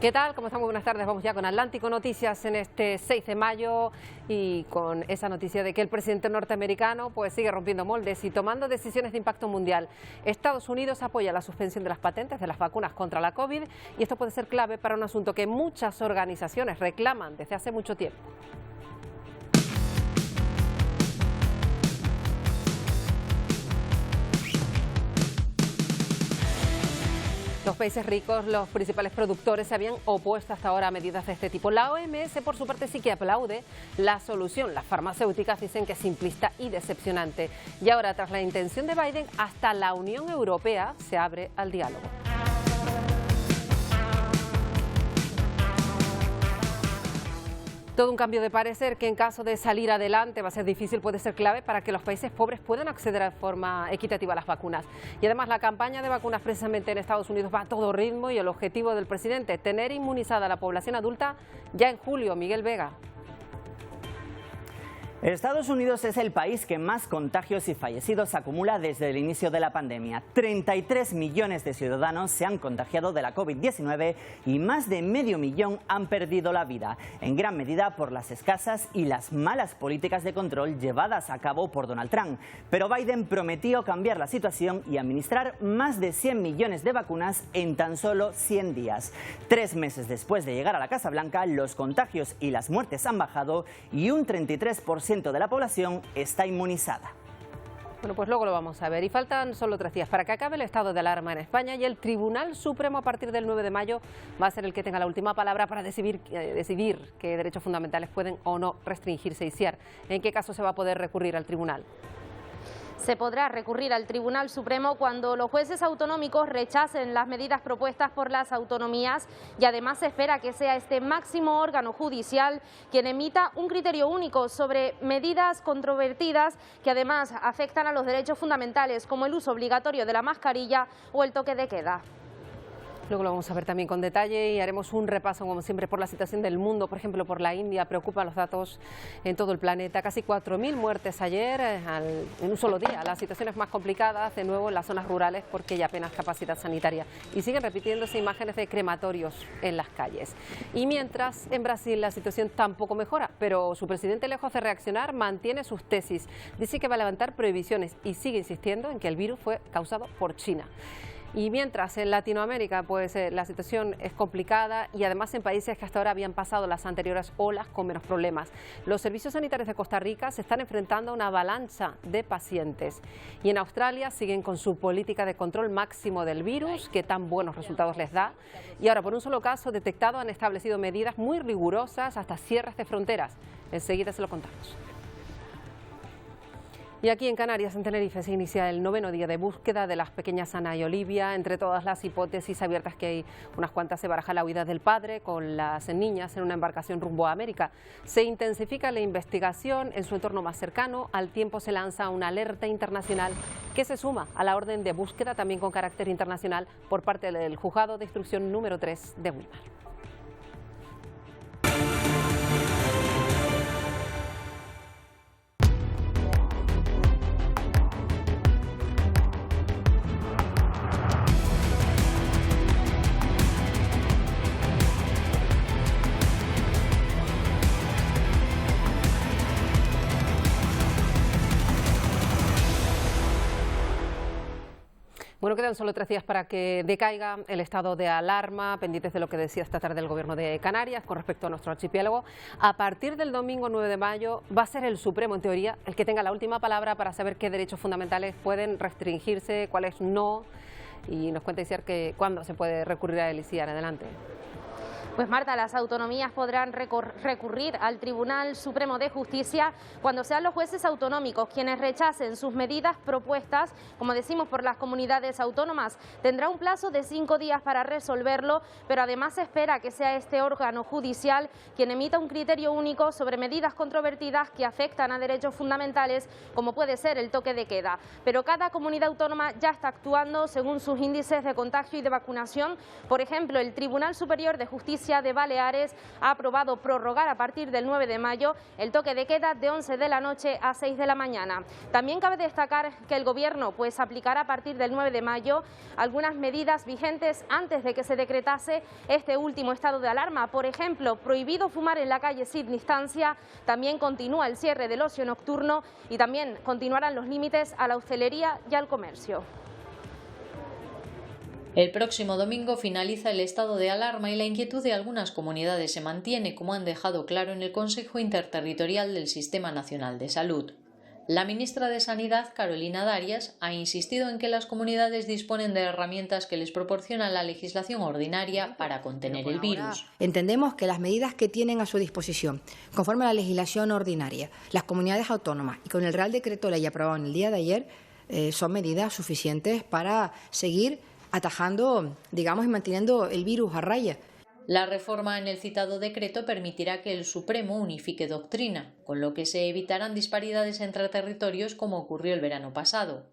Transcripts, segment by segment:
¿Qué tal? ¿Cómo estamos? Buenas tardes. Vamos ya con Atlántico Noticias en este 6 de mayo y con esa noticia de que el presidente norteamericano pues sigue rompiendo moldes y tomando decisiones de impacto mundial. Estados Unidos apoya la suspensión de las patentes de las vacunas contra la COVID y esto puede ser clave para un asunto que muchas organizaciones reclaman desde hace mucho tiempo. Los países ricos, los principales productores, se habían opuesto hasta ahora a medidas de este tipo. La OMS, por su parte, sí que aplaude la solución. Las farmacéuticas dicen que es simplista y decepcionante. Y ahora, tras la intención de Biden, hasta la Unión Europea se abre al diálogo. Todo un cambio de parecer que en caso de salir adelante va a ser difícil, puede ser clave para que los países pobres puedan acceder de forma equitativa a las vacunas. Y además la campaña de vacunas precisamente en Estados Unidos va a todo ritmo y el objetivo del presidente, tener inmunizada a la población adulta ya en julio. Miguel Vega. Estados Unidos es el país que más contagios y fallecidos acumula desde el inicio de la pandemia. 33 millones de ciudadanos se han contagiado de la COVID-19 y más de medio millón han perdido la vida, en gran medida por las escasas y las malas políticas de control llevadas a cabo por Donald Trump. Pero Biden prometió cambiar la situación y administrar más de 100 millones de vacunas en tan solo 100 días. 3 meses después de llegar a la Casa Blanca, los contagios y las muertes han bajado y un 33% de la población está inmunizada. Bueno, pues luego lo vamos a ver. Y faltan solo 3 días para que acabe el estado de alarma en España y el Tribunal Supremo a partir del 9 de mayo va a ser el que tenga la última palabra para decidir qué derechos fundamentales pueden o no restringirse. Isiar, ¿en qué caso se va a poder recurrir al tribunal? Se podrá recurrir al Tribunal Supremo cuando los jueces autonómicos rechacen las medidas propuestas por las autonomías y además se espera que sea este máximo órgano judicial quien emita un criterio único sobre medidas controvertidas que además afectan a los derechos fundamentales como el uso obligatorio de la mascarilla o el toque de queda. Luego lo vamos a ver también con detalle y haremos un repaso, como siempre, por la situación del mundo. Por ejemplo, por la India, preocupan los datos en todo el planeta. Casi 4.000 muertes ayer en un solo día. Las situaciones más complicadas, de nuevo, en las zonas rurales porque hay apenas capacidad sanitaria. Y siguen repitiéndose imágenes de crematorios en las calles. Y mientras, en Brasil la situación tampoco mejora, pero su presidente, lejos de reaccionar, mantiene sus tesis. Dice que va a levantar prohibiciones y sigue insistiendo en que el virus fue causado por China. Y mientras en Latinoamérica pues la situación es complicada y además en países que hasta ahora habían pasado las anteriores olas con menos problemas. Los servicios sanitarios de Costa Rica se están enfrentando a una avalancha de pacientes. Y en Australia siguen con su política de control máximo del virus, que tan buenos resultados les da. Y ahora por un solo caso detectado han establecido medidas muy rigurosas hasta cierres de fronteras. Enseguida se lo contamos. Y aquí en Canarias, en Tenerife, se inicia el 9º día de búsqueda de las pequeñas Ana y Olivia. Entre todas las hipótesis abiertas que hay, unas cuantas, se baraja la huida del padre con las niñas en una embarcación rumbo a América. Se intensifica la investigación en su entorno más cercano. Al tiempo se lanza una alerta internacional que se suma a la orden de búsqueda también con carácter internacional por parte del Juzgado de Instrucción número 3 de Wilmar. Bueno, quedan solo 3 días para que decaiga el estado de alarma, pendientes de lo que decía esta tarde el Gobierno de Canarias con respecto a nuestro archipiélago. A partir del domingo 9 de mayo va a ser el Supremo, en teoría, el que tenga la última palabra para saber qué derechos fundamentales pueden restringirse, cuáles no. Y nos cuenta Isiar que cuándo se puede recurrir a él. Isiar, adelante. Pues Marta, las autonomías podrán recurrir al Tribunal Supremo de Justicia cuando sean los jueces autonómicos quienes rechacen sus medidas propuestas, como decimos, por las comunidades autónomas. Tendrá un plazo de 5 días para resolverlo, pero además se espera que sea este órgano judicial quien emita un criterio único sobre medidas controvertidas que afectan a derechos fundamentales, como puede ser el toque de queda. Pero cada comunidad autónoma ya está actuando según sus índices de contagio y de vacunación. Por ejemplo, el Tribunal Superior de Justicia Justicia de Baleares ha aprobado prorrogar a partir del 9 de mayo el toque de queda de 11 de la noche a 6 de la mañana. También cabe destacar que el Gobierno aplicará a partir del 9 de mayo algunas medidas vigentes antes de que se decretase este último estado de alarma. Por ejemplo, prohibido fumar en la calle sin distancia, también continúa el cierre del ocio nocturno y también continuarán los límites a la hostelería y al comercio. El próximo domingo finaliza el estado de alarma y la inquietud de algunas comunidades se mantiene, como han dejado claro en el Consejo Interterritorial del Sistema Nacional de Salud. La ministra de Sanidad, Carolina Darias, ha insistido en que las comunidades disponen de herramientas que les proporciona la legislación ordinaria para contener el virus. Entendemos que las medidas que tienen a su disposición, conforme a la legislación ordinaria, las comunidades autónomas y con el Real Decreto Ley aprobado en el día de ayer, son medidas suficientes para seguir atajando, digamos, y manteniendo el virus a raya. La reforma en el citado decreto permitirá que el Supremo unifique doctrina, con lo que se evitarán disparidades entre territorios como ocurrió el verano pasado.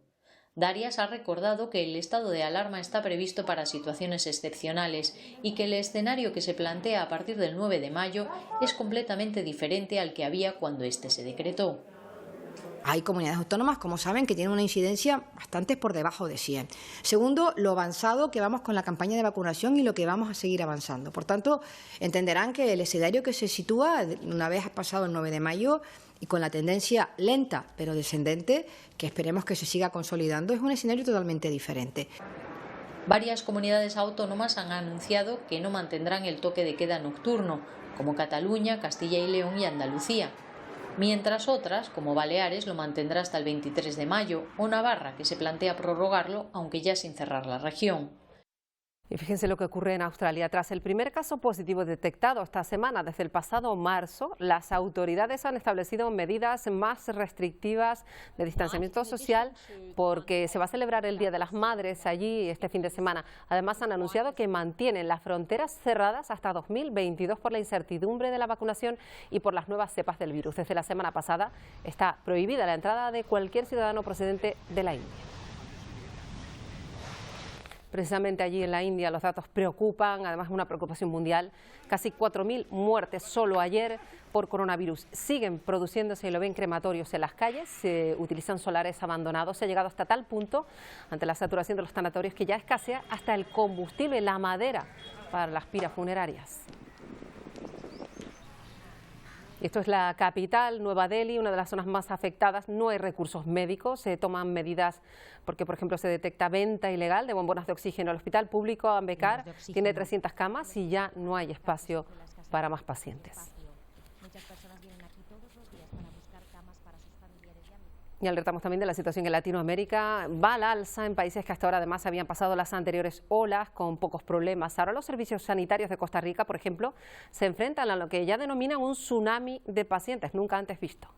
Darias ha recordado que el estado de alarma está previsto para situaciones excepcionales y que el escenario que se plantea a partir del 9 de mayo es completamente diferente al que había cuando este se decretó. Hay comunidades autónomas, como saben, que tienen una incidencia bastante por debajo de 100. Segundo, lo avanzado que vamos con la campaña de vacunación y lo que vamos a seguir avanzando. Por tanto, entenderán que el escenario que se sitúa, una vez pasado el 9 de mayo, y con la tendencia lenta pero descendente, que esperemos que se siga consolidando, es un escenario totalmente diferente. Varias comunidades autónomas han anunciado que no mantendrán el toque de queda nocturno, como Cataluña, Castilla y León y Andalucía. Mientras otras, como Baleares, lo mantendrá hasta el 23 de mayo, o Navarra, que se plantea prorrogarlo, aunque ya sin cerrar la región. Y fíjense lo que ocurre en Australia. Tras el primer caso positivo detectado esta semana, desde el pasado marzo, las autoridades han establecido medidas más restrictivas de distanciamiento social porque se va a celebrar el Día de las Madres allí este fin de semana. Además, han anunciado que mantienen las fronteras cerradas hasta 2022 por la incertidumbre de la vacunación y por las nuevas cepas del virus. Desde la semana pasada está prohibida la entrada de cualquier ciudadano procedente de la India. Precisamente allí en la India los datos preocupan, además una preocupación mundial. Casi 4.000 muertes solo ayer por coronavirus. Siguen produciéndose, y lo ven, crematorios en las calles, se utilizan solares abandonados. Se ha llegado hasta tal punto, ante la saturación de los tanatorios, que ya escasea hasta el combustible, la madera para las piras funerarias. Esto es la capital, Nueva Delhi, una de las zonas más afectadas. No hay recursos médicos, se toman medidas porque, por ejemplo, se detecta venta ilegal de bombonas de oxígeno. El hospital público Ambedkar tiene 300 camas y ya no hay espacio para más pacientes. Y alertamos también de la situación en Latinoamérica. Va al alza en países que hasta ahora además habían pasado las anteriores olas con pocos problemas. Ahora los servicios sanitarios de Costa Rica, por ejemplo, se enfrentan a lo que ya denominan un tsunami de pacientes nunca antes visto.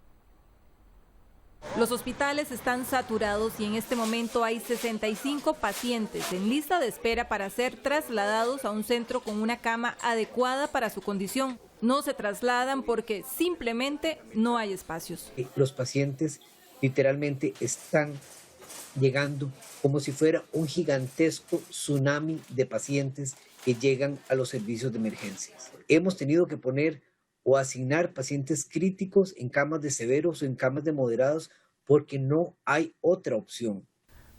Los hospitales están saturados y en este momento hay 65 pacientes en lista de espera para ser trasladados a un centro con una cama adecuada para su condición. No se trasladan porque simplemente no hay espacios. Los pacientes literalmente están llegando como si fuera un gigantesco tsunami de pacientes que llegan a los servicios de emergencias. Hemos tenido que poner o asignar pacientes críticos en camas de severos o en camas de moderados porque no hay otra opción.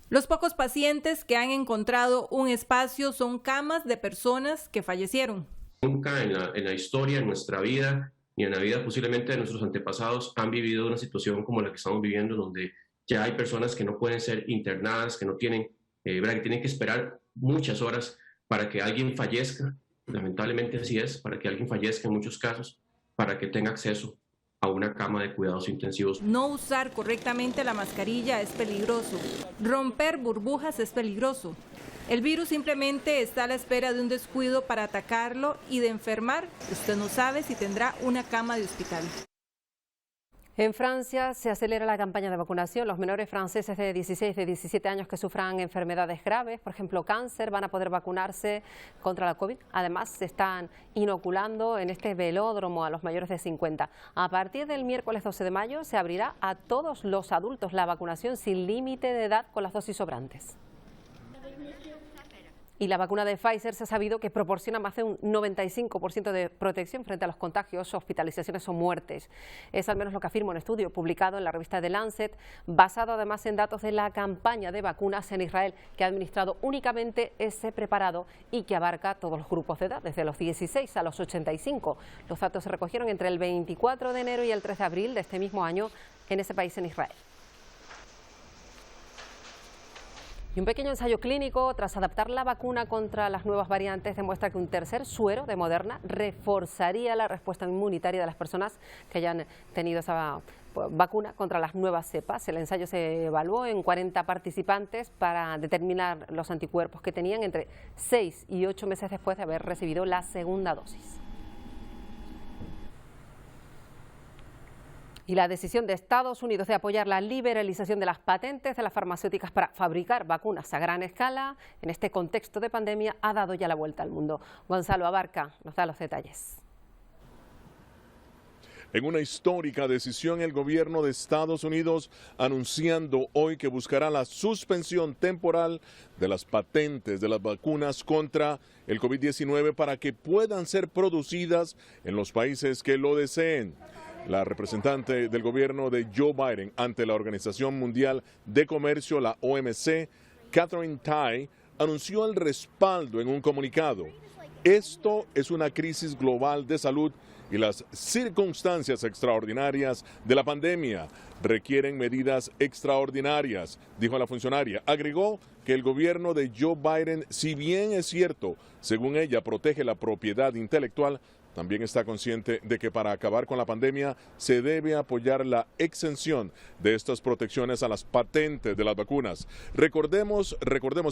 Los pocos pacientes que han encontrado un espacio son camas de personas que fallecieron. Nunca en la historia, en nuestra vida, ni en la vida posiblemente de nuestros antepasados han vivido una situación como la que estamos viviendo, donde ya hay personas que no pueden ser internadas, que no tienen, que tienen que esperar muchas horas para que alguien fallezca. Lamentablemente así es, para que alguien fallezca en muchos casos, para que tenga acceso a una cama de cuidados intensivos. No usar correctamente la mascarilla es peligroso. Romper burbujas es peligroso. El virus simplemente está a la espera de un descuido para atacarlo y de enfermar. Usted no sabe si tendrá una cama de hospital. En Francia se acelera la campaña de vacunación. Los menores franceses de 16 y 17 años que sufran enfermedades graves, por ejemplo cáncer, van a poder vacunarse contra la COVID. Además, se están inoculando en este velódromo a los mayores de 50. A partir del miércoles 12 de mayo se abrirá a todos los adultos la vacunación sin límite de edad con las dosis sobrantes. Y la vacuna de Pfizer se ha sabido que proporciona más de un 95% de protección frente a los contagios, hospitalizaciones o muertes. Es al menos lo que afirma un estudio publicado en la revista The Lancet, basado además en datos de la campaña de vacunas en Israel, que ha administrado únicamente ese preparado y que abarca todos los grupos de edad, desde los 16 a los 85. Los datos se recogieron entre el 24 de enero y el 3 de abril de este mismo año en ese país, en Israel. Y un pequeño ensayo clínico tras adaptar la vacuna contra las nuevas variantes demuestra que un tercer suero de Moderna reforzaría la respuesta inmunitaria de las personas que hayan tenido esa vacuna contra las nuevas cepas. El ensayo se evaluó en 40 participantes para determinar los anticuerpos que tenían entre 6 y 8 meses después de haber recibido la segunda dosis. Y la decisión de Estados Unidos de apoyar la liberalización de las patentes de las farmacéuticas para fabricar vacunas a gran escala en este contexto de pandemia ha dado ya la vuelta al mundo. Gonzalo Abarca nos da los detalles. En una histórica decisión, el gobierno de Estados Unidos anunciando hoy que buscará la suspensión temporal de las patentes de las vacunas contra el COVID-19 para que puedan ser producidas en los países que lo deseen. La representante del gobierno de Joe Biden ante la Organización Mundial de Comercio, la OMC, Katherine Tai, anunció el respaldo en un comunicado. Esto es una crisis global de salud y las circunstancias extraordinarias de la pandemia requieren medidas extraordinarias, dijo la funcionaria. Agregó que el gobierno de Joe Biden, si bien es cierto, según ella, protege la propiedad intelectual, también está consciente de que para acabar con la pandemia se debe apoyar la exención de estas protecciones a las patentes de las vacunas. Recordemos,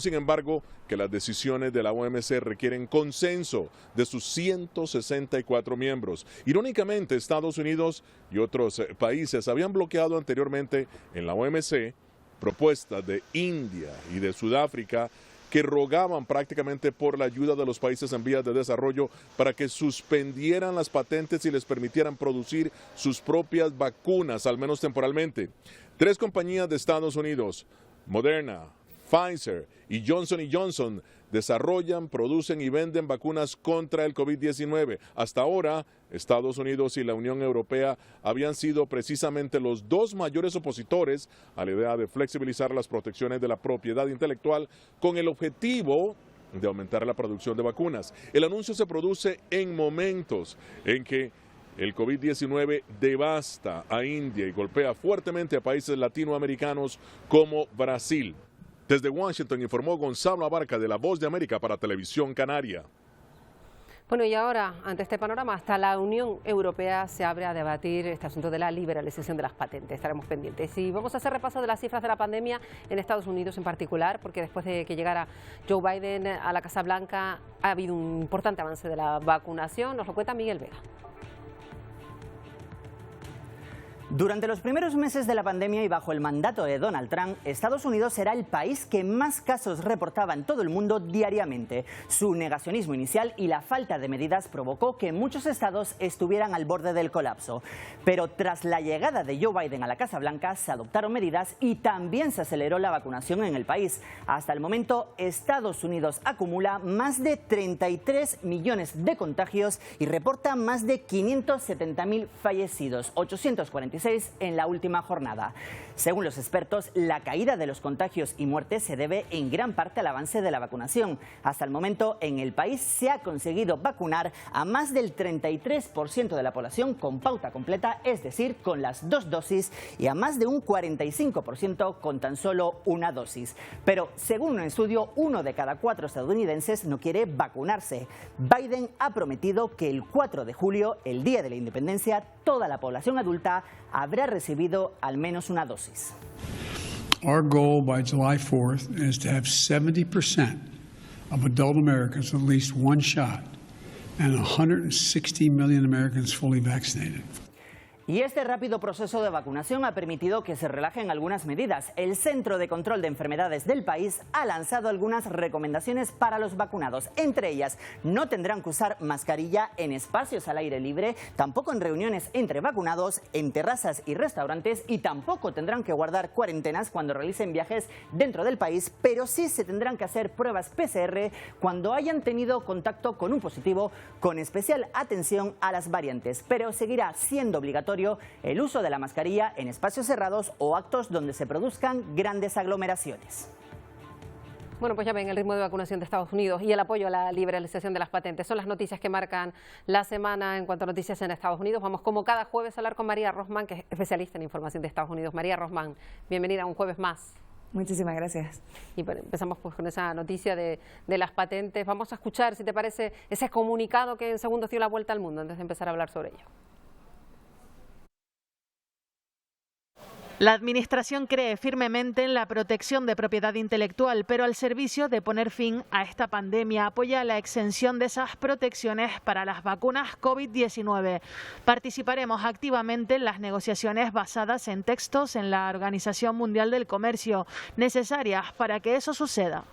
sin embargo, que las decisiones de la OMC requieren consenso de sus 164 miembros. Irónicamente, Estados Unidos y otros países habían bloqueado anteriormente en la OMC propuestas de India y de Sudáfrica que rogaban prácticamente por la ayuda de los países en vías de desarrollo para que suspendieran las patentes y les permitieran producir sus propias vacunas, al menos temporalmente. 3 compañías de Estados Unidos, Moderna, Pfizer y Johnson & Johnson, desarrollan, producen y venden vacunas contra el COVID-19. Hasta ahora, Estados Unidos y la Unión Europea habían sido precisamente los 2 mayores opositores a la idea de flexibilizar las protecciones de la propiedad intelectual con el objetivo de aumentar la producción de vacunas. El anuncio se produce en momentos en que el COVID-19 devasta a India y golpea fuertemente a países latinoamericanos como Brasil. Desde Washington informó Gonzalo Abarca de La Voz de América para Televisión Canaria. Bueno, y ahora, ante este panorama, hasta la Unión Europea se abre a debatir este asunto de la liberalización de las patentes. Estaremos pendientes. Y vamos a hacer repaso de las cifras de la pandemia en Estados Unidos en particular, porque después de que llegara Joe Biden a la Casa Blanca ha habido un importante avance de la vacunación. Nos lo cuenta Miguel Vega. Durante los primeros meses de la pandemia y bajo el mandato de Donald Trump, Estados Unidos era el país que más casos reportaba en todo el mundo diariamente. Su negacionismo inicial y la falta de medidas provocó que muchos estados estuvieran al borde del colapso. Pero tras la llegada de Joe Biden a la Casa Blanca se adoptaron medidas y también se aceleró la vacunación en el país. Hasta el momento, Estados Unidos acumula más de 33 millones de contagios y reporta más de 570.000 fallecidos, 846 en la última jornada. Según los expertos, la caída de los contagios y muertes se debe en gran parte al avance de la vacunación. Hasta el momento, en el país se ha conseguido vacunar a más del 33% de la población con pauta completa, es decir, con las 2 dosis, y a más de un 45% con tan solo una dosis. Pero, según un estudio, 1 de cada 4 estadounidenses no quiere vacunarse. Biden ha prometido que el 4 de julio, el Día de la Independencia, toda la población adulta habrá recibido al menos una dosis. Our goal by July 4th is to have 70% of adult Americans with at least one shot and 160 million Americans fully vaccinated. Y este rápido proceso de vacunación ha permitido que se relajen algunas medidas. El Centro de Control de Enfermedades del país ha lanzado algunas recomendaciones para los vacunados. Entre ellas, no tendrán que usar mascarilla en espacios al aire libre, tampoco en reuniones entre vacunados, en terrazas y restaurantes, y tampoco tendrán que guardar cuarentenas cuando realicen viajes dentro del país, pero sí se tendrán que hacer pruebas PCR cuando hayan tenido contacto con un positivo, con especial atención a las variantes. Pero seguirá siendo obligatorio el uso de la mascarilla en espacios cerrados o actos donde se produzcan grandes aglomeraciones. Bueno, pues ya ven el ritmo de vacunación de Estados Unidos y el apoyo a la liberalización de las patentes. Son las noticias que marcan la semana en cuanto a noticias en Estados Unidos. Vamos como cada jueves a hablar con María Rosman, que es especialista en información de Estados Unidos. María Rosman, bienvenida un jueves más. Muchísimas gracias. Y bueno, empezamos pues con esa noticia de las patentes. Vamos a escuchar, si te parece, ese comunicado que en segundos dio la vuelta al mundo antes de empezar a hablar sobre ello. La Administración cree firmemente en la protección de propiedad intelectual, pero al servicio de poner fin a esta pandemia apoya la exención de esas protecciones para las vacunas COVID-19. Participaremos activamente en las negociaciones basadas en textos en la Organización Mundial del Comercio, necesarias para que eso suceda.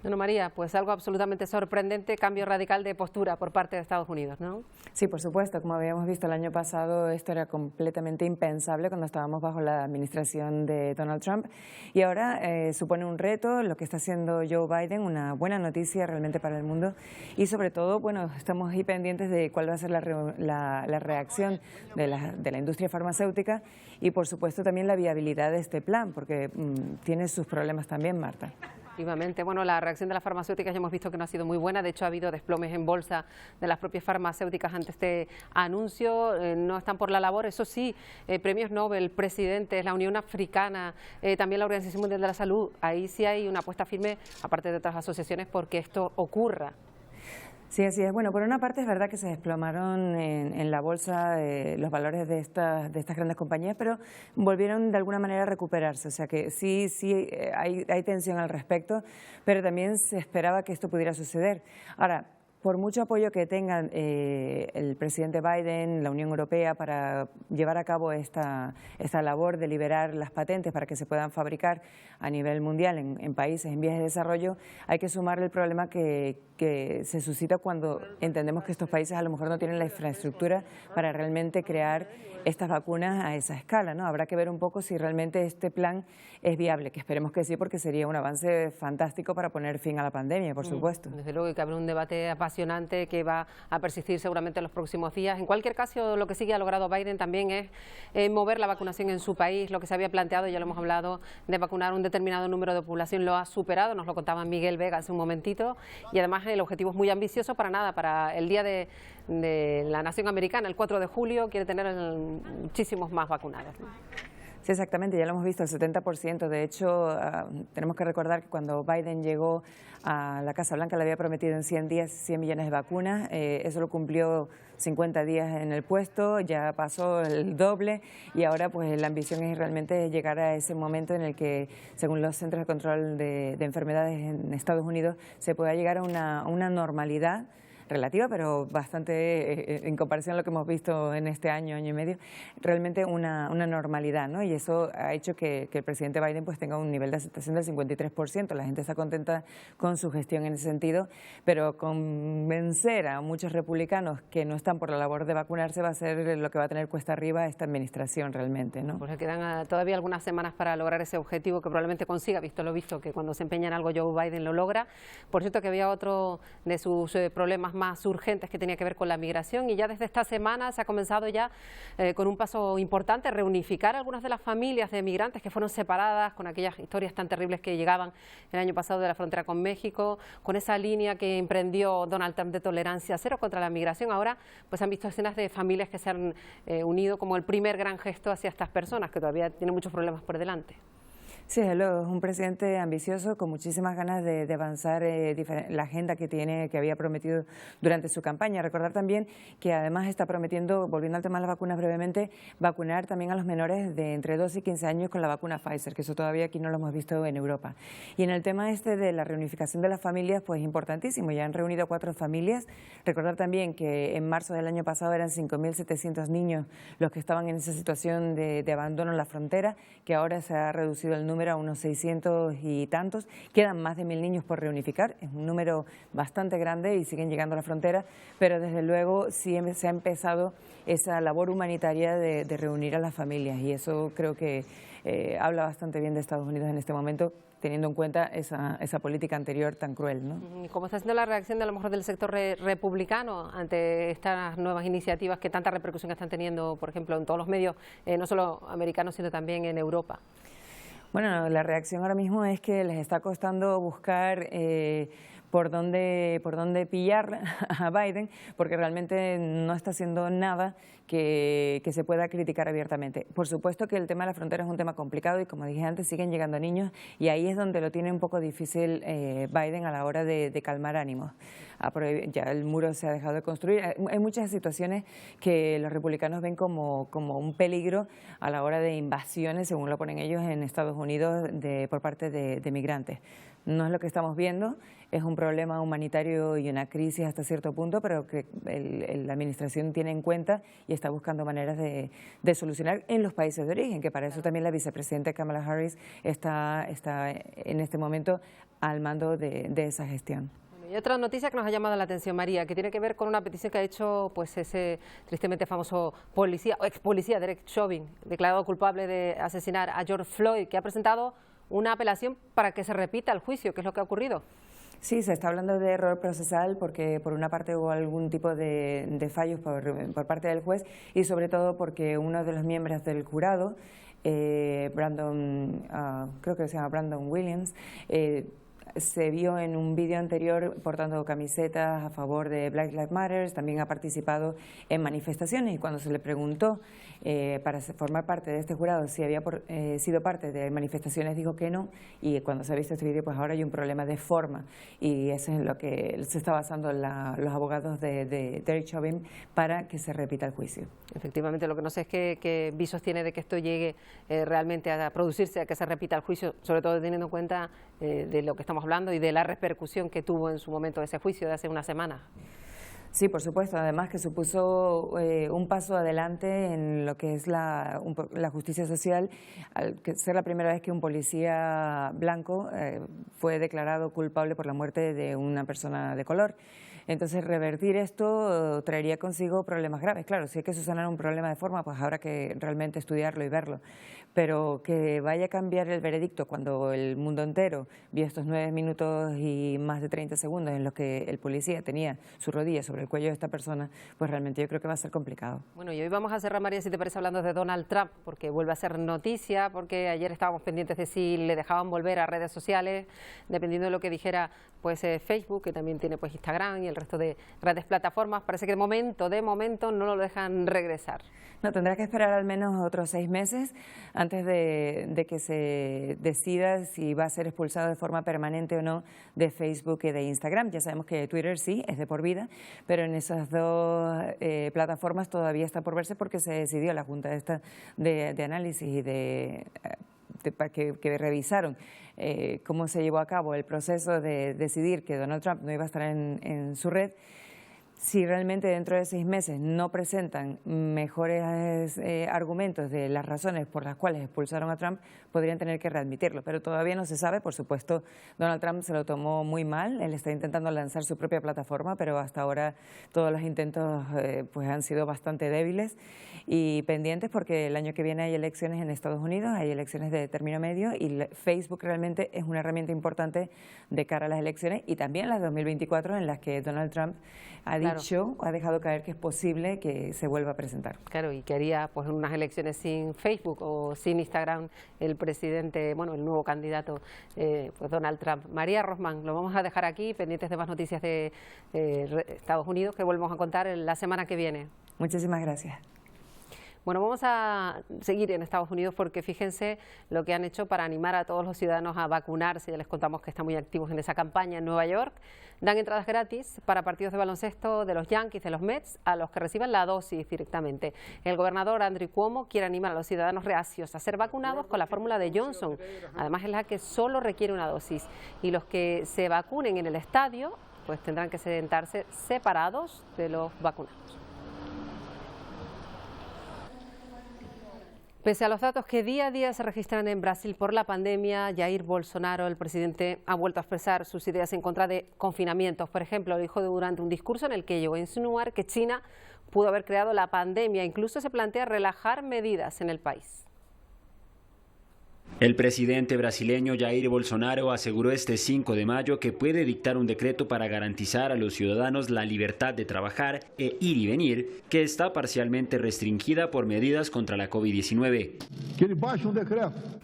Bueno, María, pues algo absolutamente sorprendente, cambio radical de postura por parte de Estados Unidos, ¿no? Sí, por supuesto. Como habíamos visto el año pasado, esto era completamente impensable cuando estábamos bajo la administración de Donald Trump. Y ahora supone un reto, lo que está haciendo Joe Biden, una buena noticia realmente para el mundo. Y sobre todo, bueno, estamos ahí pendientes de cuál va a ser la reacción de la industria farmacéutica y, por supuesto, también la viabilidad de este plan, porque tiene sus problemas también, Marta. Efectivamente. Bueno, la reacción de las farmacéuticas ya hemos visto que no ha sido muy buena. De hecho, ha habido desplomes en bolsa de las propias farmacéuticas ante este anuncio. No están por la labor. Eso sí, premios Nobel, presidentes, la Unión Africana, también la Organización Mundial de la Salud. Ahí sí hay una apuesta firme, aparte de otras asociaciones, porque esto ocurra. Sí, así es. Bueno, por una parte es verdad que se desplomaron en la bolsa los valores de estas grandes compañías, pero volvieron de alguna manera a recuperarse. O sea que sí hay tensión al respecto, pero también se esperaba que esto pudiera suceder. Ahora, por mucho apoyo que tengan el presidente Biden, la Unión Europea, para llevar a cabo esta labor de liberar las patentes para que se puedan fabricar a nivel mundial en países en vías de desarrollo, hay que sumarle el problema que se suscita cuando entendemos que estos países a lo mejor no tienen la infraestructura para realmente crear estas vacunas a esa escala, ¿no? Habrá que ver un poco si realmente este plan es viable, que esperemos que sí, porque sería un avance fantástico para poner fin a la pandemia, por supuesto. Desde luego que habrá un debate apasionante que va a persistir seguramente en los próximos días. En cualquier caso, lo que sí que ha logrado Biden también es mover la vacunación en su país. Lo que se había planteado, ya lo hemos hablado, de vacunar un determinado número de población lo ha superado, nos lo contaba Miguel Vega hace un momentito, y además el objetivo es muy ambicioso para el día de la nación americana, el 4 de julio, quiere tener muchísimos más vacunados, ¿no? Sí, exactamente, ya lo hemos visto, el 70%. De hecho, tenemos que recordar que cuando Biden llegó a la Casa Blanca le había prometido en 100 días 100 millones de vacunas. Eso lo cumplió 50 días en el puesto, ya pasó el doble y ahora pues la ambición es realmente llegar a ese momento en el que, según los Centros de Control de Enfermedades en Estados Unidos, se pueda llegar a una normalidad relativa, pero bastante, en comparación a lo que hemos visto en este año y medio, realmente una normalidad, ¿no? Y eso ha hecho que el presidente Biden pues tenga un nivel de aceptación del 53%. La gente está contenta con su gestión en ese sentido, pero convencer a muchos republicanos que no están por la labor de vacunarse va a ser lo que va a tener cuesta arriba esta administración realmente, ¿no? Pues le quedan todavía algunas semanas para lograr ese objetivo que probablemente consiga, visto lo visto, que cuando se empeña en algo Joe Biden lo logra. Por cierto, que había otro de sus problemas más urgentes que tenía que ver con la migración, y ya desde esta semana se ha comenzado ya con un paso importante, reunificar algunas de las familias de migrantes que fueron separadas con aquellas historias tan terribles que llegaban el año pasado de la frontera con México, con esa línea que emprendió Donald Trump de tolerancia cero contra la migración. Ahora pues han visto escenas de familias que se han unido como el primer gran gesto hacia estas personas que todavía tienen muchos problemas por delante. Sí, es un presidente ambicioso con muchísimas ganas de avanzar la agenda que había prometido durante su campaña. Recordar también que además está prometiendo, volviendo al tema de las vacunas brevemente, vacunar también a los menores de entre 12 y 15 años con la vacuna Pfizer, que eso todavía aquí no lo hemos visto en Europa. Y en el tema de la reunificación de las familias, pues importantísimo, ya han reunido 4 familias. Recordar también que en marzo del año pasado eran 5.700 niños los que estaban en esa situación de abandono en la frontera, que ahora se ha reducido el número a unos 600 y tantos. Quedan más de 1.000 niños por reunificar, es un número bastante grande y siguen llegando a la frontera, pero desde luego sí se ha empezado esa labor humanitaria de reunir a las familias, y eso creo que habla bastante bien de Estados Unidos en este momento, teniendo en cuenta esa política anterior tan cruel, ¿no? ¿Cómo está siendo la reacción de a lo mejor del sector republicano ante estas nuevas iniciativas que tanta repercusión están teniendo, por ejemplo, en todos los medios, no solo americanos, sino también en Europa? Bueno, la reacción ahora mismo es que les está costando buscar por dónde pillar a Biden, porque realmente no está haciendo nada que se pueda criticar abiertamente. Por supuesto que el tema de la frontera es un tema complicado y, como dije antes, siguen llegando niños, y ahí es donde lo tiene un poco difícil Biden a la hora de calmar ánimos. Ya el muro se ha dejado de construir. Hay muchas situaciones que los republicanos ven como un peligro a la hora de invasiones, según lo ponen ellos, en Estados Unidos por parte de migrantes. No es lo que estamos viendo, es un problema humanitario y una crisis hasta cierto punto, pero que la administración tiene en cuenta y está buscando maneras de solucionar en los países de origen, que para eso también la vicepresidenta Kamala Harris está en este momento al mando de esa gestión. Y otra noticia que nos ha llamado la atención, María, que tiene que ver con una petición que ha hecho pues ese tristemente famoso policía, o ex policía, Derek Chauvin, declarado culpable de asesinar a George Floyd, que ha presentado una apelación para que se repita el juicio. ¿Qué es lo que ha ocurrido? Sí, se está hablando de error procesal porque por una parte hubo algún tipo de fallos por parte del juez, y sobre todo porque uno de los miembros del jurado, creo que se llama Brandon Williams, se vio en un vídeo anterior portando camisetas a favor de Black Lives Matter, también ha participado en manifestaciones, y cuando se le preguntó para formar parte de este jurado si había sido parte de manifestaciones, dijo que no, y cuando se ha visto este vídeo, pues ahora hay un problema de forma, y eso es en lo que se está basando los abogados de Derek Chauvin para que se repita el juicio. Efectivamente, lo que no sé es qué visos tiene de que esto llegue realmente a producirse, a que se repita el juicio, sobre todo teniendo en cuenta de lo que estamos hablando y de la repercusión que tuvo en su momento ese juicio de hace una semana. Sí, por supuesto, además que supuso un paso adelante en lo que es la justicia social, al ser la primera vez que un policía blanco fue declarado culpable por la muerte de una persona de color. Entonces, revertir esto traería consigo problemas graves. Claro, si hay que subsanar un problema de forma, pues habrá que realmente estudiarlo y verlo. Pero que vaya a cambiar el veredicto cuando el mundo entero vio estos 9 minutos y más de 30 segundos en los que el policía tenía su rodilla sobre el cuello de esta persona, pues realmente yo creo que va a ser complicado. Bueno, y hoy vamos a cerrar, María, si te parece, hablando de Donald Trump, porque vuelve a ser noticia, porque ayer estábamos pendientes de si le dejaban volver a redes sociales, dependiendo de lo que dijera pues Facebook, que también tiene pues Instagram y el resto de grandes plataformas. Parece que de momento no lo dejan regresar. No, tendrá que esperar al menos otros 6 meses antes de que se decida si va a ser expulsado de forma permanente o no de Facebook y de Instagram. Ya sabemos que Twitter sí, es de por vida, pero en esas dos plataformas todavía está por verse, porque se decidió la Junta de análisis y que revisaron cómo se llevó a cabo el proceso de decidir que Donald Trump no iba a estar en su red. Si realmente dentro de 6 meses no presentan mejores argumentos de las razones por las cuales expulsaron a Trump, podrían tener que readmitirlo, pero todavía no se sabe. Por supuesto, Donald Trump se lo tomó muy mal, él está intentando lanzar su propia plataforma, pero hasta ahora todos los intentos pues han sido bastante débiles y pendientes, porque el año que viene hay elecciones en Estados Unidos, hay elecciones de término medio, y Facebook realmente es una herramienta importante de cara a las elecciones, y también las 2024, en las que Donald Trump ha dejado caer que es posible que se vuelva a presentar. Claro, y que haría pues unas elecciones sin Facebook o sin Instagram el presidente, bueno, el nuevo candidato pues Donald Trump. María Rosman, lo vamos a dejar aquí, pendientes de más noticias de Estados Unidos que volvemos a contar la semana que viene. Muchísimas gracias. Bueno, vamos a seguir en Estados Unidos porque fíjense lo que han hecho para animar a todos los ciudadanos a vacunarse. Ya les contamos que están muy activos en esa campaña en Nueva York. Dan entradas gratis para partidos de baloncesto de los Yankees, de los Mets, a los que reciban la dosis directamente. El gobernador Andrew Cuomo quiere animar a los ciudadanos reacios a ser vacunados con la fórmula de Johnson. Además, es la que solo requiere una dosis. Y los que se vacunen en el estadio, pues tendrán que sentarse separados de los vacunados. Pese a los datos que día a día se registran en Brasil por la pandemia, Jair Bolsonaro, el presidente, ha vuelto a expresar sus ideas en contra de confinamientos. Por ejemplo, lo dijo durante un discurso en el que llegó a insinuar que China pudo haber creado la pandemia. Incluso se plantea relajar medidas en el país. El presidente brasileño Jair Bolsonaro aseguró este 5 de mayo que puede dictar un decreto para garantizar a los ciudadanos la libertad de trabajar e ir y venir, que está parcialmente restringida por medidas contra la COVID-19.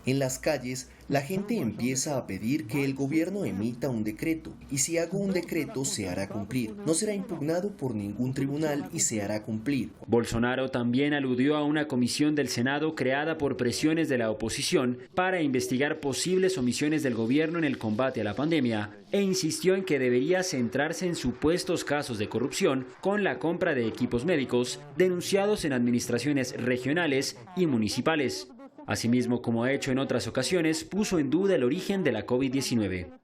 En las calles, la gente empieza a pedir que el gobierno emita un decreto, y si hago un decreto se hará cumplir. No será impugnado por ningún tribunal y se hará cumplir. Bolsonaro también aludió a una comisión del Senado creada por presiones de la oposición para investigar posibles omisiones del gobierno en el combate a la pandemia e insistió en que debería centrarse en supuestos casos de corrupción con la compra de equipos médicos denunciados en administraciones regionales y municipales. Asimismo, como ha hecho en otras ocasiones, puso en duda el origen de la COVID-19.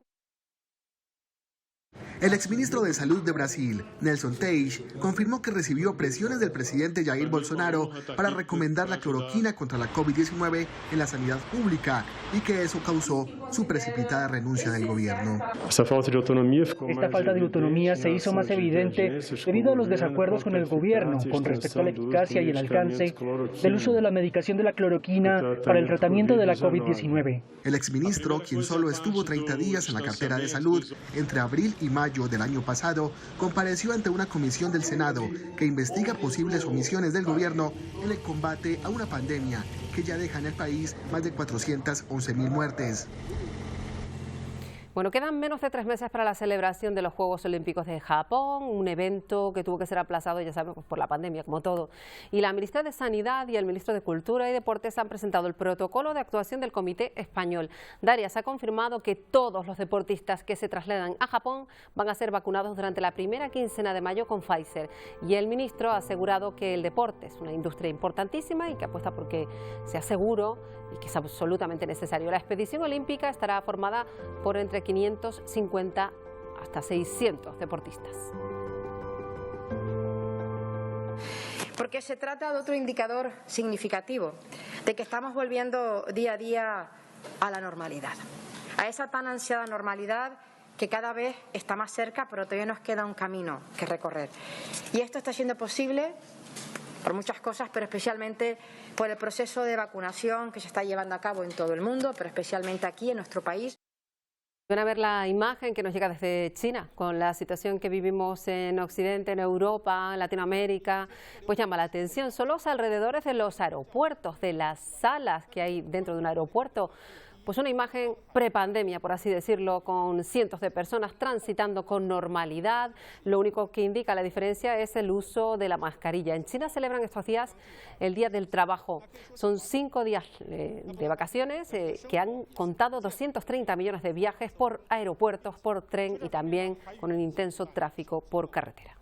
El exministro de Salud de Brasil, Nelson Teich, confirmó que recibió presiones del presidente Jair Bolsonaro para recomendar la cloroquina contra la COVID-19 en la sanidad pública y que eso causó su precipitada renuncia del gobierno. Esta falta de autonomía se hizo más evidente debido a los desacuerdos con el gobierno con respecto a la eficacia y el alcance del uso de la medicación de la cloroquina para el tratamiento de la COVID-19. El exministro, quien solo estuvo 30 días en la cartera de salud entre abril y mayo del año pasado, compareció ante una comisión del Senado que investiga posibles omisiones del gobierno en el combate a una pandemia que ya deja en el país más de 411.000 muertes. Bueno, quedan menos de 3 meses para la celebración de los Juegos Olímpicos de Japón, un evento que tuvo que ser aplazado, ya sabemos, por la pandemia, como todo. Y la ministra de Sanidad y el ministro de Cultura y Deportes han presentado el protocolo de actuación del Comité Español. Darias ha confirmado que todos los deportistas que se trasladan a Japón van a ser vacunados durante la primera quincena de mayo con Pfizer. Y el ministro ha asegurado que el deporte es una industria importantísima y que apuesta por que sea seguro y que es absolutamente necesario. La expedición olímpica estará formada por entre 550 hasta 600 deportistas. Porque se trata de otro indicador significativo de que estamos volviendo día a día a la normalidad, a esa tan ansiada normalidad que cada vez está más cerca, pero todavía nos queda un camino que recorrer. Y esto está siendo posible por muchas cosas, pero especialmente por el proceso de vacunación que se está llevando a cabo en todo el mundo, pero especialmente aquí en nuestro país. Van a ver la imagen que nos llega desde China, con la situación que vivimos en Occidente, en Europa, en Latinoamérica, pues llama la atención. Son los alrededores de los aeropuertos, de las salas que hay dentro de un aeropuerto. Pues una imagen prepandemia, por así decirlo, con cientos de personas transitando con normalidad. Lo único que indica la diferencia es el uso de la mascarilla. En China celebran estos días el Día del Trabajo. Son 5 días de vacaciones que han contado 230 millones de viajes por aeropuertos, por tren y también con un intenso tráfico por carretera.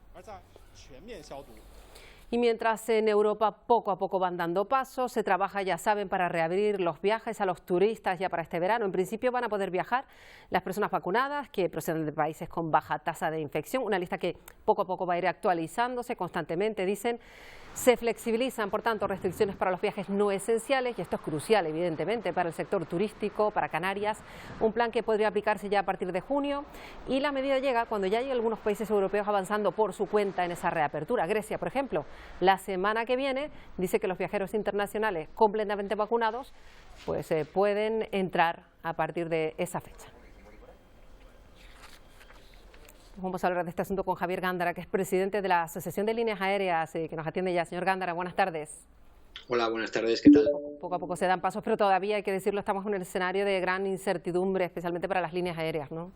Y mientras en Europa poco a poco van dando pasos, se trabaja, ya saben, para reabrir los viajes a los turistas ya para este verano. En principio van a poder viajar las personas vacunadas que proceden de países con baja tasa de infección, una lista que poco a poco va a ir actualizándose constantemente, dicen. Se flexibilizan, por tanto, restricciones para los viajes no esenciales y esto es crucial, evidentemente, para el sector turístico, para Canarias, un plan que podría aplicarse ya a partir de junio y la medida llega cuando ya hay algunos países europeos avanzando por su cuenta en esa reapertura. Grecia, por ejemplo, la semana que viene dice que los viajeros internacionales completamente vacunados pues pueden entrar a partir de esa fecha. Vamos a hablar de este asunto con Javier Gándara, que es presidente de la Asociación de Líneas Aéreas, que nos atiende ya. Señor Gándara, buenas tardes. Hola, buenas tardes, ¿qué tal? Poco a poco se dan pasos, pero todavía, hay que decirlo, estamos en un escenario de gran incertidumbre, especialmente para las líneas aéreas, ¿no?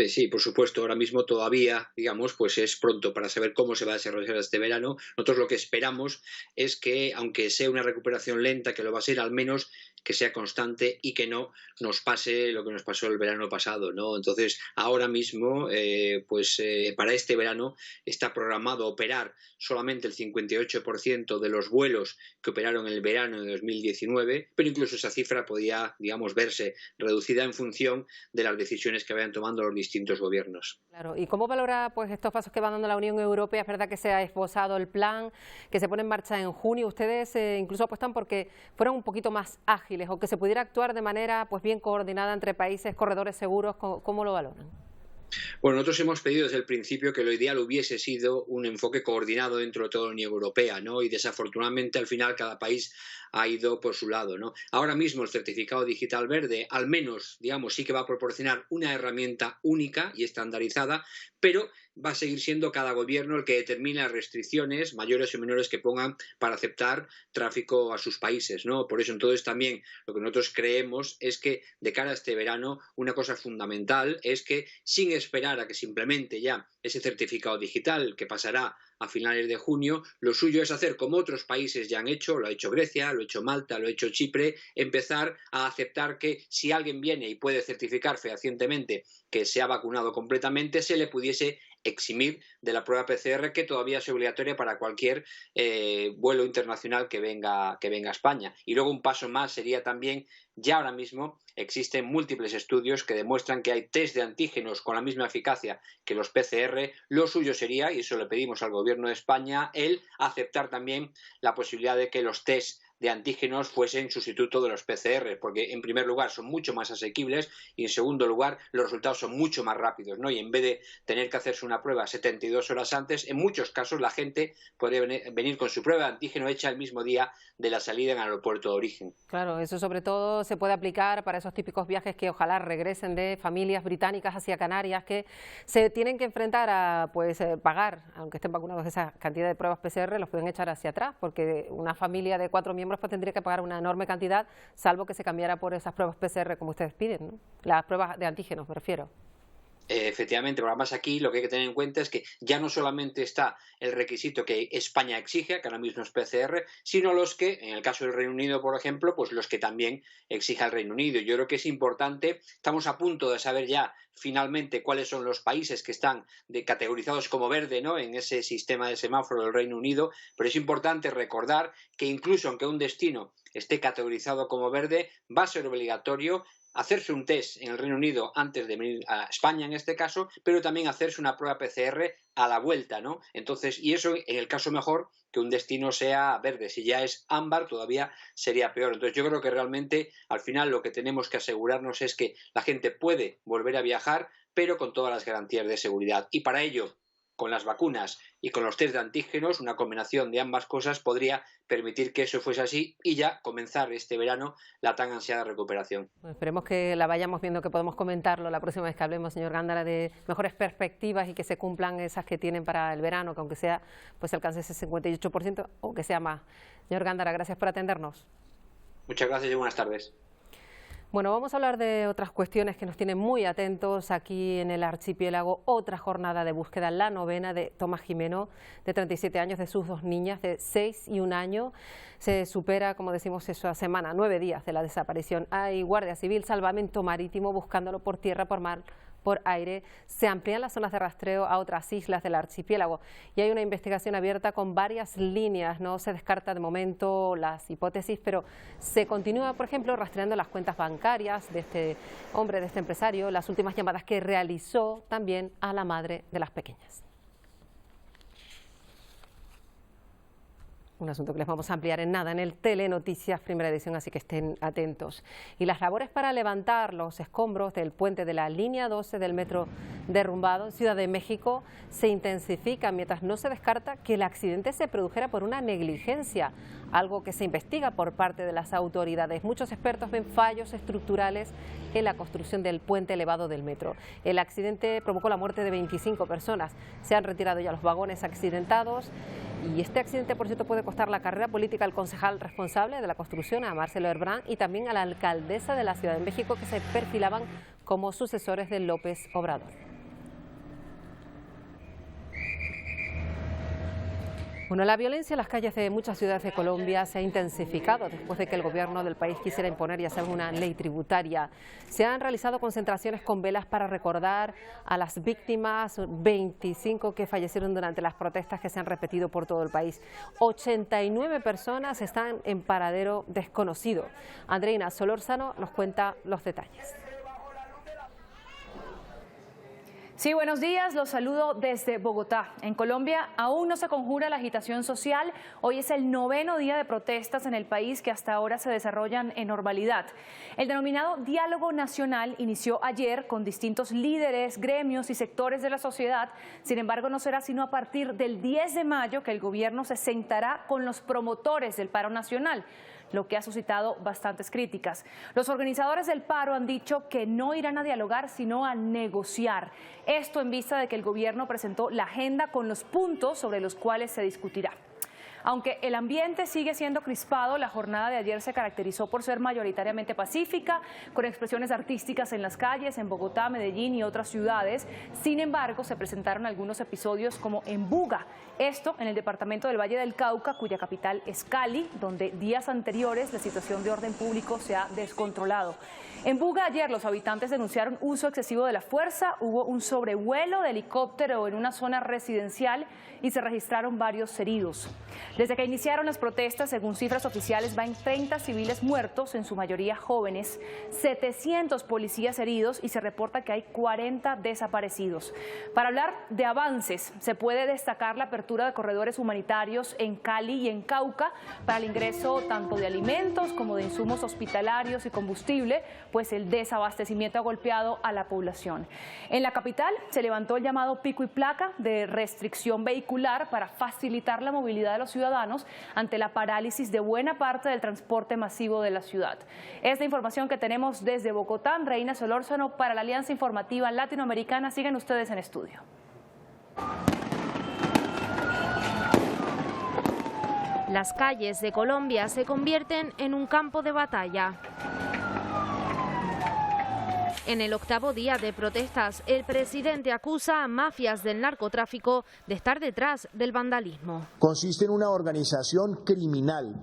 Sí, por supuesto, ahora mismo todavía, digamos, pues es pronto para saber cómo se va a desarrollar este verano. Nosotros lo que esperamos es que, aunque sea una recuperación lenta, que lo va a ser, al menos que sea constante y que no nos pase lo que nos pasó el verano pasado, ¿no? Entonces, ahora mismo, para este verano está programado operar solamente el 58% de los vuelos que operaron en el verano de 2019, pero incluso esa cifra podía, digamos, verse reducida en función de las decisiones que vayan tomando los distintos gobiernos. Claro, ¿y cómo valora pues estos pasos que va dando la Unión Europea? Es verdad que se ha esbozado el plan, que se pone en marcha en junio. Ustedes incluso apuestan porque fueran un poquito más ágiles o que se pudiera actuar de manera pues bien coordinada entre países, corredores seguros. ¿Cómo lo valoran? Bueno, nosotros hemos pedido desde el principio que lo ideal hubiese sido un enfoque coordinado dentro de toda la Unión Europea, ¿no? Y desafortunadamente al final cada país ha ido por su lado, ¿no? Ahora mismo el certificado digital verde, al menos, digamos, sí que va a proporcionar una herramienta única y estandarizada, pero va a seguir siendo cada gobierno el que determine las restricciones mayores o menores que pongan para aceptar tráfico a sus países, ¿no? Por eso entonces también lo que nosotros creemos es que de cara a este verano una cosa fundamental es que sin esperar a que se implemente ya ese certificado digital que pasará a finales de junio, lo suyo es hacer como otros países ya han hecho, lo ha hecho Grecia, lo ha hecho Malta, lo ha hecho Chipre, empezar a aceptar que si alguien viene y puede certificar fehacientemente que se ha vacunado completamente, se le pudiese eximir de la prueba PCR, que todavía es obligatoria para cualquier vuelo internacional que venga a España. Y luego un paso más sería también, ya ahora mismo existen múltiples estudios que demuestran que hay test de antígenos con la misma eficacia que los PCR. Lo suyo sería, y eso le pedimos al Gobierno de España, el aceptar también la posibilidad de que los test de antígenos fuesen sustituto de los PCR, porque en primer lugar son mucho más asequibles y en segundo lugar los resultados son mucho más rápidos, ¿no? Y en vez de tener que hacerse una prueba 72 horas antes, en muchos casos la gente podría venir con su prueba de antígeno hecha el mismo día de la salida en el aeropuerto de origen. Claro, eso sobre todo se puede aplicar para esos típicos viajes que ojalá regresen de familias británicas hacia Canarias, que se tienen que enfrentar a pagar, aunque estén vacunados, esa cantidad de pruebas PCR, los pueden echar hacia atrás, porque una familia de 4 miembros pues tendría que pagar una enorme cantidad, salvo que se cambiara por esas pruebas PCR como ustedes piden, ¿no? Las pruebas de antígenos, me refiero. Efectivamente, pero además aquí lo que hay que tener en cuenta es que ya no solamente está el requisito que España exige, que ahora mismo es PCR, sino los que, en el caso del Reino Unido, por ejemplo, pues los que también exija el Reino Unido. Yo creo que es importante, estamos a punto de saber ya finalmente cuáles son los países que están categorizados como verde, ¿no?, en ese sistema de semáforo del Reino Unido, pero es importante recordar que incluso aunque un destino esté categorizado como verde, va a ser obligatorio hacerse un test en el Reino Unido antes de venir a España en este caso, pero también hacerse una prueba PCR a la vuelta, ¿no? Entonces, y eso en el caso mejor que un destino sea verde. Si ya es ámbar, todavía sería peor. Entonces, yo creo que realmente al final lo que tenemos que asegurarnos es que la gente puede volver a viajar, pero con todas las garantías de seguridad. Y para ello, con las vacunas y con los test de antígenos, una combinación de ambas cosas podría permitir que eso fuese así y ya comenzar este verano la tan ansiada recuperación. Bueno, esperemos que la vayamos viendo, que podamos comentarlo la próxima vez que hablemos, señor Gándara, de mejores perspectivas y que se cumplan esas que tienen para el verano, que aunque sea, pues alcance ese 58% o que sea más. Señor Gándara, gracias por atendernos. Muchas gracias y buenas tardes. Bueno, vamos a hablar de otras cuestiones que nos tienen muy atentos aquí en el archipiélago. Otra jornada de búsqueda, la 9ª de Tomás Jimeno, de 37 años, de sus 2 niñas de 6 y 1 año. Se supera, como decimos, esa semana, 9 días de la desaparición. Hay Guardia Civil, salvamento marítimo, buscándolo por tierra, por mar, por aire. Se amplían las zonas de rastreo a otras islas del archipiélago y hay una investigación abierta con varias líneas. No se descarta de momento las hipótesis, pero se continúa, por ejemplo, rastreando las cuentas bancarias de este hombre, de este empresario, las últimas llamadas que realizó también a la madre de las pequeñas. Un asunto que les vamos a ampliar en nada en el Telenoticias Primera Edición, así que estén atentos. Y las labores para levantar los escombros del puente de la línea 12 del metro derrumbado en Ciudad de México se intensifican, mientras no se descarta que el accidente se produjera por una negligencia, algo que se investiga por parte de las autoridades. Muchos expertos ven fallos estructurales en la construcción del puente elevado del metro. El accidente provocó la muerte de 25 personas. Se han retirado ya los vagones accidentados. Y este accidente, por cierto, puede costar la carrera política al concejal responsable de la construcción, a Marcelo Herbrán, y también a la alcaldesa de la Ciudad de México, que se perfilaban como sucesores de López Obrador. Bueno, la violencia en las calles de muchas ciudades de Colombia se ha intensificado después de que el gobierno del país quisiera imponer ya sea una ley tributaria. Se han realizado concentraciones con velas para recordar a las víctimas, 25 que fallecieron durante las protestas que se han repetido por todo el país. 89 personas están en paradero desconocido. Andreina Solórzano nos cuenta los detalles. Sí, buenos días, los saludo desde Bogotá. En Colombia aún no se conjura la agitación social. Hoy es el 9º día de protestas en el país que hasta ahora se desarrollan en normalidad. El denominado Diálogo Nacional inició ayer con distintos líderes, gremios y sectores de la sociedad. Sin embargo, no será sino a partir del 10 de mayo que el gobierno se sentará con los promotores del paro nacional, lo que ha suscitado bastantes críticas. Los organizadores del paro han dicho que no irán a dialogar, sino a negociar. Esto en vista de que el gobierno presentó la agenda con los puntos sobre los cuales se discutirá. Aunque el ambiente sigue siendo crispado, la jornada de ayer se caracterizó por ser mayoritariamente pacífica, con expresiones artísticas en las calles, en Bogotá, Medellín y otras ciudades. Sin embargo, se presentaron algunos episodios como en Buga, esto en el departamento del Valle del Cauca, cuya capital es Cali, donde días anteriores la situación de orden público se ha descontrolado. En Buga ayer los habitantes denunciaron uso excesivo de la fuerza, hubo un sobrevuelo de helicóptero en una zona residencial y se registraron varios heridos. Desde que iniciaron las protestas, según cifras oficiales, van 30 civiles muertos, en su mayoría jóvenes, 700 policías heridos y se reporta que hay 40 desaparecidos. Para hablar de avances, se puede destacar la apertura de corredores humanitarios en Cali y en Cauca para el ingreso tanto de alimentos como de insumos hospitalarios y combustible, pues el desabastecimiento ha golpeado a la población. En la capital se levantó el llamado pico y placa de restricción vehicular para facilitar la movilidad de los ciudadanos ante la parálisis de buena parte del transporte masivo de la ciudad. Esta información que tenemos desde Bogotá, Reina Solórzano para la Alianza Informativa Latinoamericana. Siguen ustedes en estudio. Las calles de Colombia se convierten en un campo de batalla. En el 8º día de protestas, el presidente acusa a mafias del narcotráfico de estar detrás del vandalismo. Consiste en una organización criminal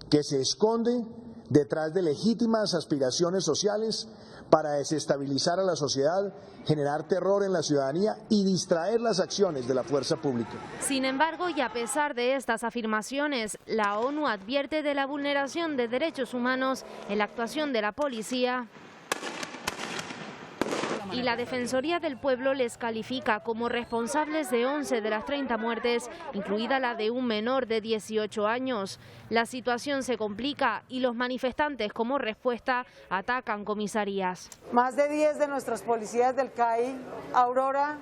que se esconde detrás de legítimas aspiraciones sociales para desestabilizar a la sociedad, generar terror en la ciudadanía y distraer las acciones de la fuerza pública. Sin embargo, y a pesar de estas afirmaciones, la ONU advierte de la vulneración de derechos humanos en la actuación de la policía. Y la Defensoría del Pueblo les califica como responsables de 11 de las 30 muertes, incluida la de un menor de 18 años. La situación se complica y los manifestantes, como respuesta, atacan comisarías. Más de 10 de nuestros policías del CAI, Aurora,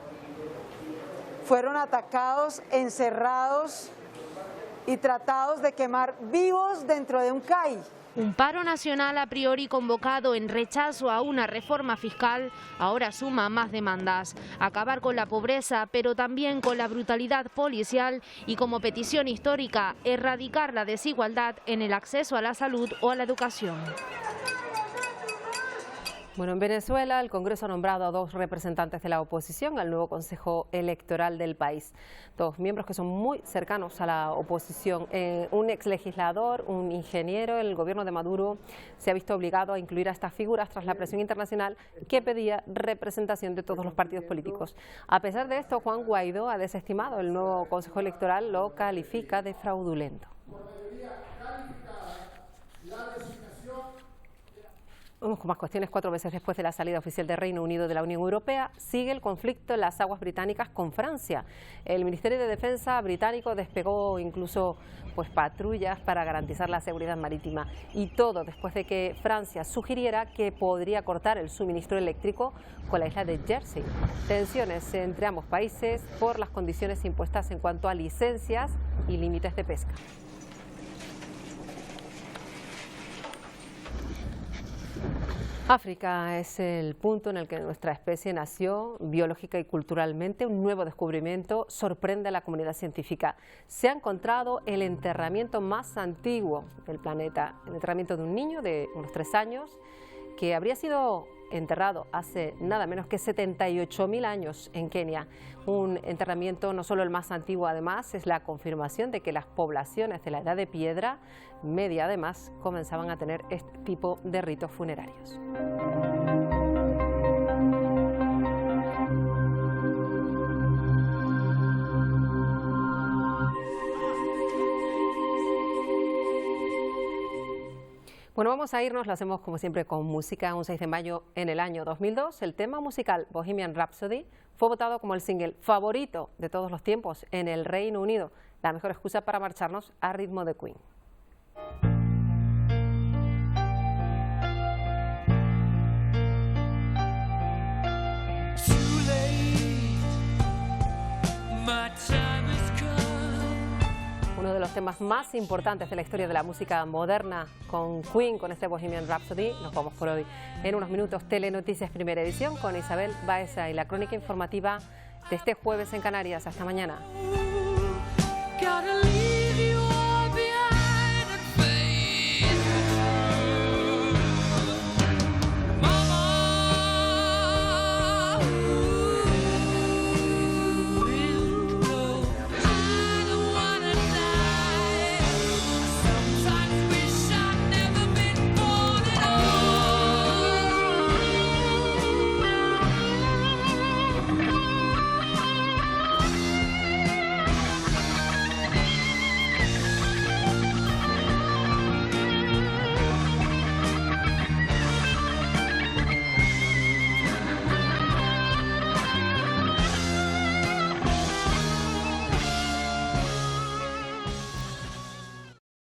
fueron atacados, encerrados y tratados de quemar vivos dentro de un CAI. Un paro nacional a priori convocado en rechazo a una reforma fiscal ahora suma más demandas. Acabar con la pobreza, pero también con la brutalidad policial y, como petición histórica, erradicar la desigualdad en el acceso a la salud o a la educación. Bueno, en Venezuela el Congreso ha nombrado a 2 representantes de la oposición al nuevo Consejo Electoral del país. 2 miembros que son muy cercanos a la oposición. Un exlegislador, un ingeniero. El gobierno de Maduro se ha visto obligado a incluir a estas figuras tras la presión internacional que pedía representación de todos los partidos políticos. A pesar de esto, Juan Guaidó ha desestimado el nuevo Consejo Electoral, lo califica de fraudulento. Vamos con más cuestiones. 4 meses después de la salida oficial del Reino Unido de la Unión Europea, sigue el conflicto en las aguas británicas con Francia. El Ministerio de Defensa británico despegó incluso patrullas para garantizar la seguridad marítima. Y todo después de que Francia sugiriera que podría cortar el suministro eléctrico con la isla de Jersey. Tensiones entre ambos países por las condiciones impuestas en cuanto a licencias y límites de pesca. África es el punto en el que nuestra especie nació biológica y culturalmente. Un nuevo descubrimiento sorprende a la comunidad científica. Se ha encontrado el enterramiento más antiguo del planeta, el enterramiento de un niño de unos 3 años que habría sido enterrado hace nada menos que 78.000 años en Kenia. Un enterramiento no solo el más antiguo, además, es la confirmación de que las poblaciones de la Edad de Piedra Media, además, comenzaban a tener este tipo de ritos funerarios. Bueno, vamos a irnos, lo hacemos como siempre con música. Un 6 de mayo en el año 2002, el tema musical Bohemian Rhapsody fue votado como el single favorito de todos los tiempos en el Reino Unido. La mejor excusa para marcharnos a ritmo de Queen. Uno de los temas más importantes de la historia de la música moderna con Queen, con este Bohemian Rhapsody. Nos vamos por hoy. En unos minutos, Telenoticias Primera Edición con Isabel Baeza y la crónica informativa de este jueves en Canarias. Hasta mañana.